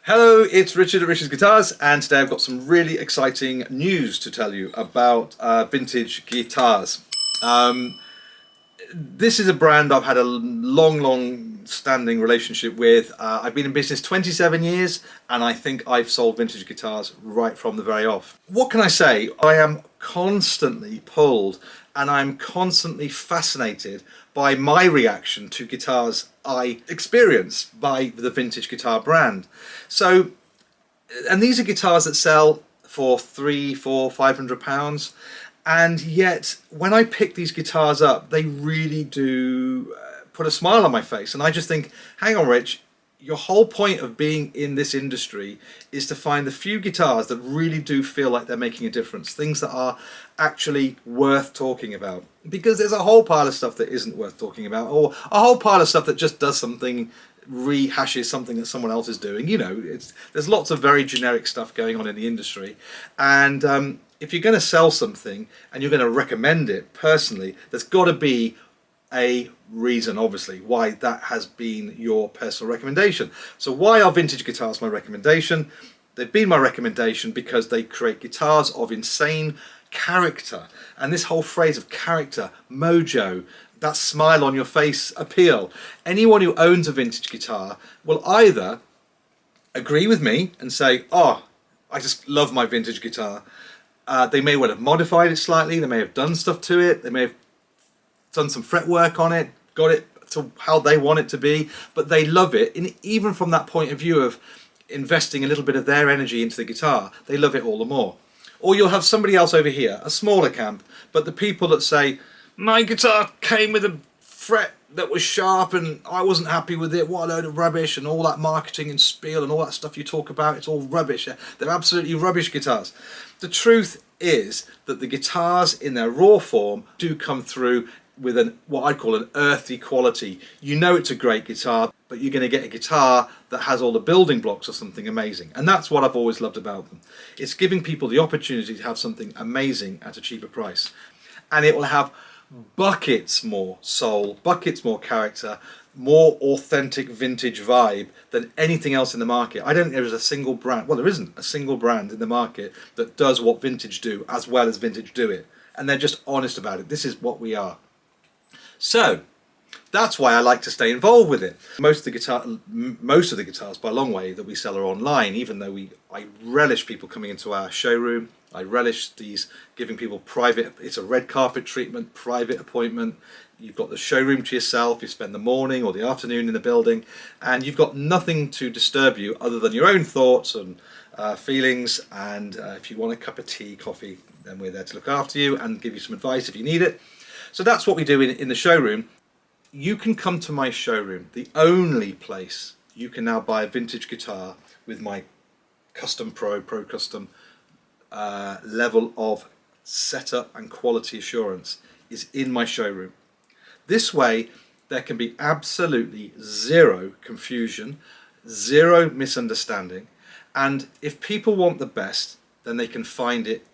Hello, it's Richard at Richard's Guitars, and today I've got some really exciting news to tell you about vintage guitars. This is a brand I've had a long standing relationship with. I've been in business 27 years, and I think I've sold vintage guitars right from the very off. What can I say? I am constantly pulled and I'm constantly fascinated by my reaction to guitars I experience by the vintage guitar brand. So, and these are guitars that sell for £300, £400, £500, and yet when I pick these guitars up, they really do put a smile on my face. And I just think, hang on, Rich, your whole point of being in this industry is to find the few guitars that really do feel like they're making a difference, things that are actually worth talking about. Because there's a whole pile of stuff that isn't worth talking about, or a whole pile of stuff that just does something, rehashes something that someone else is doing. You know, there's lots of very generic stuff going on in the industry, and if you're going to sell something and you're going to recommend it personally, there's got to be a reason, obviously, why that has been your personal recommendation. So why are vintage guitars my recommendation? They've been my recommendation because they create guitars of insane character, and this whole phrase of character, mojo, that smile on your face appeal. Anyone who owns a vintage guitar will either agree with me and say, oh, I just love my vintage guitar. They may well have modified it slightly, they may have done stuff to it, they may have done some fretwork on it, got it to how they want it to be, but they love it. And even from that point of view of investing a little bit of their energy into the guitar, they love it all the more. Or you'll have somebody else over here, a smaller camp, but the people that say, my guitar came with a fret that was sharp and I wasn't happy with it, what a load of rubbish, and all that marketing and spiel and all that stuff you talk about, it's all rubbish. They're absolutely rubbish guitars. The truth is that the guitars in their raw form do come through with what I call an earthy quality. You know it's a great guitar, but you're going to get a guitar that has all the building blocks of something amazing. And that's what I've always loved about them. It's giving people the opportunity to have something amazing at a cheaper price. And it will have buckets more soul, buckets more character, more authentic vintage vibe than anything else in the market. I don't think there is a single brand, well, there isn't a single brand in the market that does what vintage do as well as vintage do it. And they're just honest about it. This is what we are. So that's why I like to stay involved with it. Most of the guitars by a long way that we sell are online, even though I relish people coming into our showroom. I relish these giving people private, it's a red carpet treatment, private appointment. You've got the showroom to yourself, you spend the morning or the afternoon in the building, and you've got nothing to disturb you other than your own thoughts and feelings, and if you want a cup of tea, coffee, then we're there to look after you and give you some advice if you need it. So that's what we do in the showroom. You can come to my showroom, the only place you can now buy a vintage guitar with my Custom Pro Custom level of setup and quality assurance is in my showroom. This way there can be absolutely zero confusion, zero misunderstanding, and if people want the best, then they can find it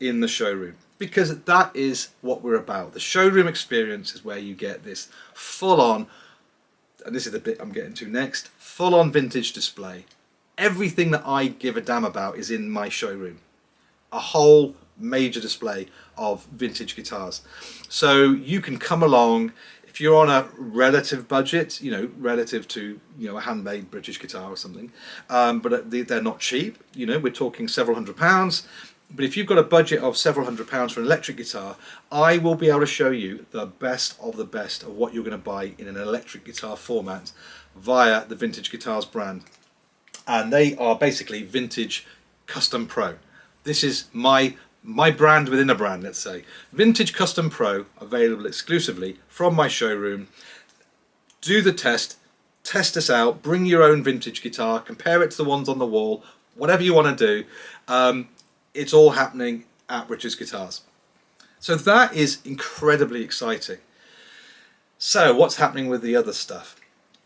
in the showroom, because that is what we're about. The showroom experience is where you get this full-on, and this is the bit I'm getting to next, full-on vintage display. Everything that I give a damn about is in my showroom. A whole major display of vintage guitars. So you can come along if you're on a relative budget, you know, relative to, you know, a handmade British guitar or something, but they're not cheap. You know, we're talking several £100s. But if you've got a budget of several £100s for an electric guitar, I will be able to show you the best of what you're going to buy in an electric guitar format via the Vintage Guitars brand. And they are basically Vintage Custom Pro. This is my brand within a brand, let's say. Vintage Custom Pro, available exclusively from my showroom. Do the test us out, bring your own vintage guitar, compare it to the ones on the wall, whatever you want to do. It's all happening at Richard's Guitars. So that is incredibly exciting. So what's happening with the other stuff?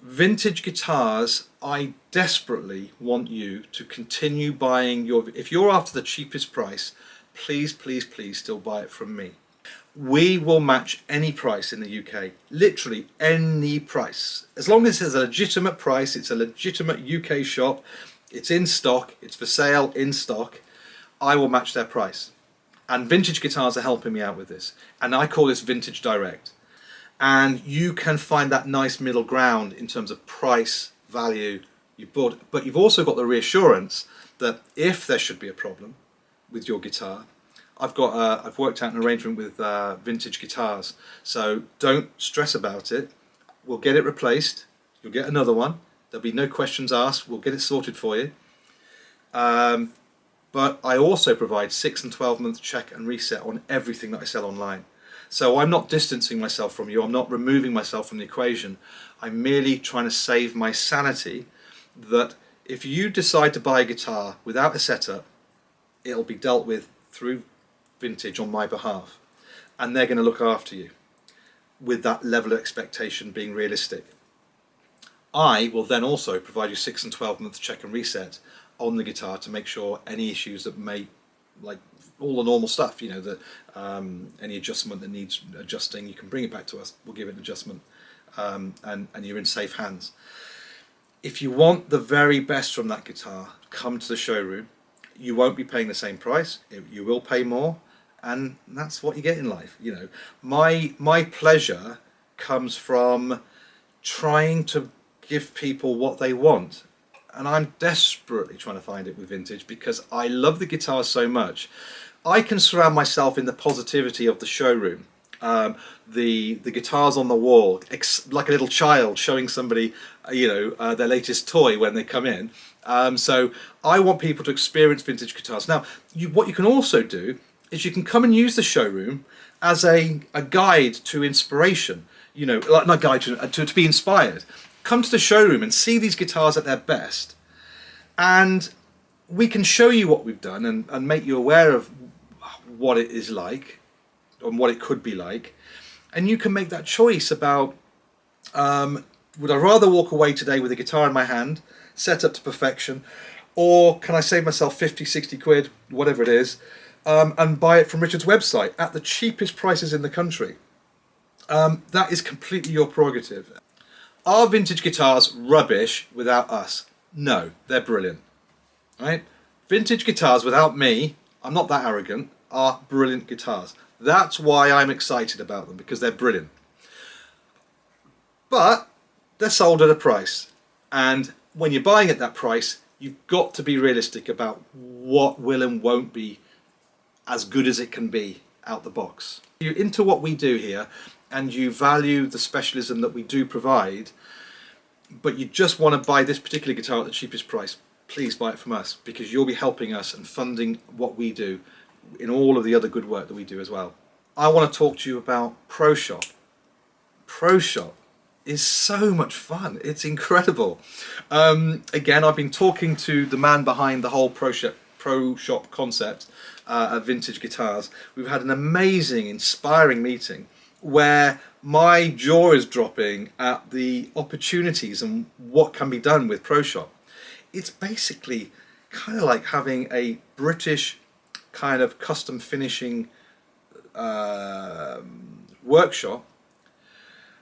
Vintage guitars, I desperately want you to continue buying if you're after the cheapest price, please still buy it from me. We will match any price in the UK, literally any price. As long as it's a legitimate price, it's a legitimate UK shop, it's in stock, it's for sale in stock, I will match their price. And Vintage Guitars are helping me out with this. And I call this Vintage Direct. And you can find that nice middle ground in terms of price, value, you bought, but you've also got the reassurance that if there should be a problem with your guitar, I've worked out an arrangement with Vintage Guitars, so don't stress about it. We'll get it replaced. You'll get another one. There'll be no questions asked. We'll get it sorted for you. But I also provide 6 and 12 month check and reset on everything that I sell online. So I'm not distancing myself from you. I'm not removing myself from the equation. I'm merely trying to save my sanity that if you decide to buy a guitar without a setup, it'll be dealt with through Vintage on my behalf. And they're going to look after you with that level of expectation being realistic. I will then also provide you 6 and 12 month check and reset on the guitar to make sure any issues that may, like all the normal stuff, you know, that any adjustment that needs adjusting, you can bring it back to us, we'll give it an adjustment, and you're in safe hands. If you want the very best from that guitar, come to the showroom. You won't be paying the same price, you will pay more, and that's what you get in life. You know, my pleasure comes from trying to give people what they want. And I'm desperately trying to find it with Vintage because I love the guitar so much. I can surround myself in the positivity of the showroom. The guitars on the wall, like a little child showing somebody, you know, their latest toy when they come in. So I want people to experience vintage guitars. Now, what you can also do is you can come and use the showroom as a guide to inspiration. You know, like not guide to be inspired. Come to the showroom and see these guitars at their best, and we can show you what we've done and make you aware of what it is like and what it could be like, and you can make that choice about would I rather walk away today with a guitar in my hand set up to perfection, or can I save myself 50, 60 quid, whatever it is, and buy it from Richard's website at the cheapest prices in the country. That is completely your prerogative. Are vintage guitars rubbish without us? No, they're brilliant. Right? Vintage guitars without me, I'm not that arrogant, are brilliant guitars. That's why I'm excited about them, because they're brilliant. But they're sold at a price. And when you're buying at that price, you've got to be realistic about what will and won't be as good as it can be out the box. You're into what we do here, and you value the specialism that we do provide, but you just want to buy this particular guitar at the cheapest price, please buy it from us, because you'll be helping us and funding what we do in all of the other good work that we do as well. I want to talk to you about ProShop. ProShop is so much fun. It's incredible. Again, I've been talking to the man behind the whole ProShop concept of vintage guitars. We've had an amazing, inspiring meeting where my jaw is dropping at the opportunities and what can be done with ProShop. It's basically kind of like having a British kind of custom finishing workshop,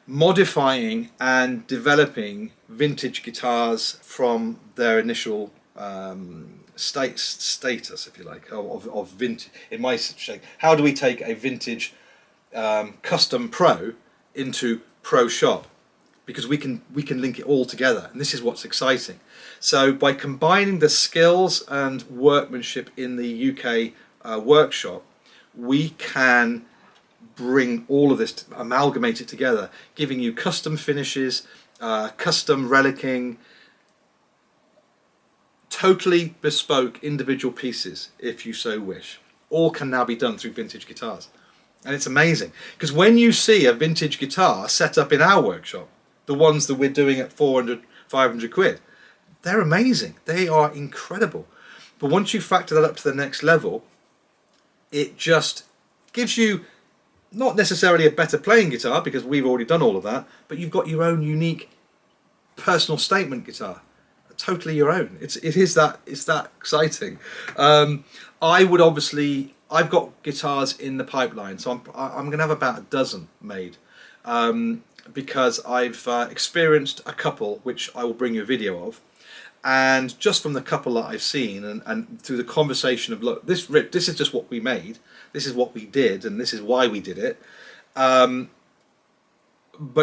modifying and developing vintage guitars from their initial status, if you like, of vintage. In my shape, how do we take a vintage custom pro into ProShop? Because we can link it all together, and this is what's exciting. So by combining the skills and workmanship in the UK workshop, we can bring all of this, amalgamate it together, giving you custom finishes, custom relicking, totally bespoke individual pieces, if you so wish. All can now be done through vintage guitars. And it's amazing, because when you see a vintage guitar set up in our workshop, the ones that we're doing at 400, 500 quid, they're amazing. They are incredible. But once you factor that up to the next level, it just gives you not necessarily a better playing guitar, because we've already done all of that, but you've got your own unique personal statement guitar, totally your own. It's that exciting. I would obviously, I've got guitars in the pipeline, so I'm going to have about a dozen made, because I've experienced a couple which I will bring you a video of, And just from the couple that I've seen, and through the conversation of, look, this is just what we made, this is what we did, and this is why we did it. But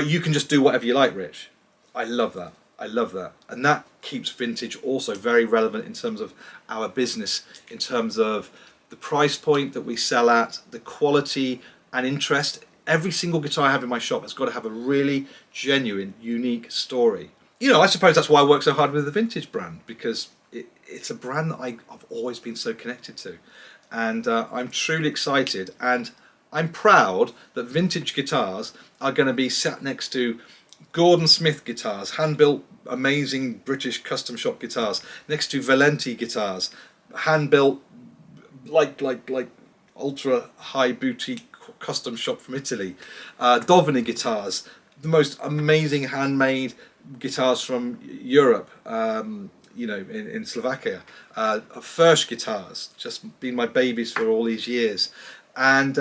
you can just do whatever you like, Rich. I love that. I love that. And that keeps vintage also very relevant in terms of our business, in terms of the price point that we sell at, the quality and interest. Every single guitar I have in my shop has got to have a really genuine, unique story. You know, I suppose that's why I work so hard with the vintage brand, because it's a brand that I've always been so connected to. And I'm truly excited, and I'm proud that vintage guitars are going to be sat next to Gordon Smith guitars, hand-built, amazing British custom shop guitars, next to Valenti guitars, hand-built, like ultra high boutique custom shop from Italy, Doveny guitars, the most amazing handmade guitars from Europe, you know, in Slovakia, Furch guitars, just been my babies for all these years. And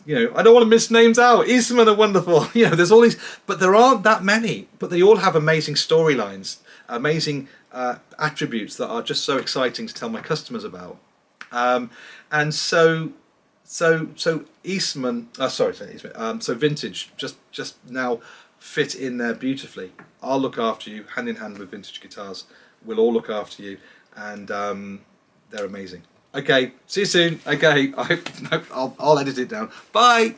you know, I don't want to miss names out. Eastman are wonderful. You know, there's all these, but there aren't that many. But they all have amazing storylines, amazing attributes that are just so exciting to tell my customers about. And so Eastman, so vintage just now fit in there beautifully. I'll look after you, hand in hand with vintage guitars. We'll all look after you, and they're amazing. Okay, see you soon. Okay, I'll edit it down. Bye.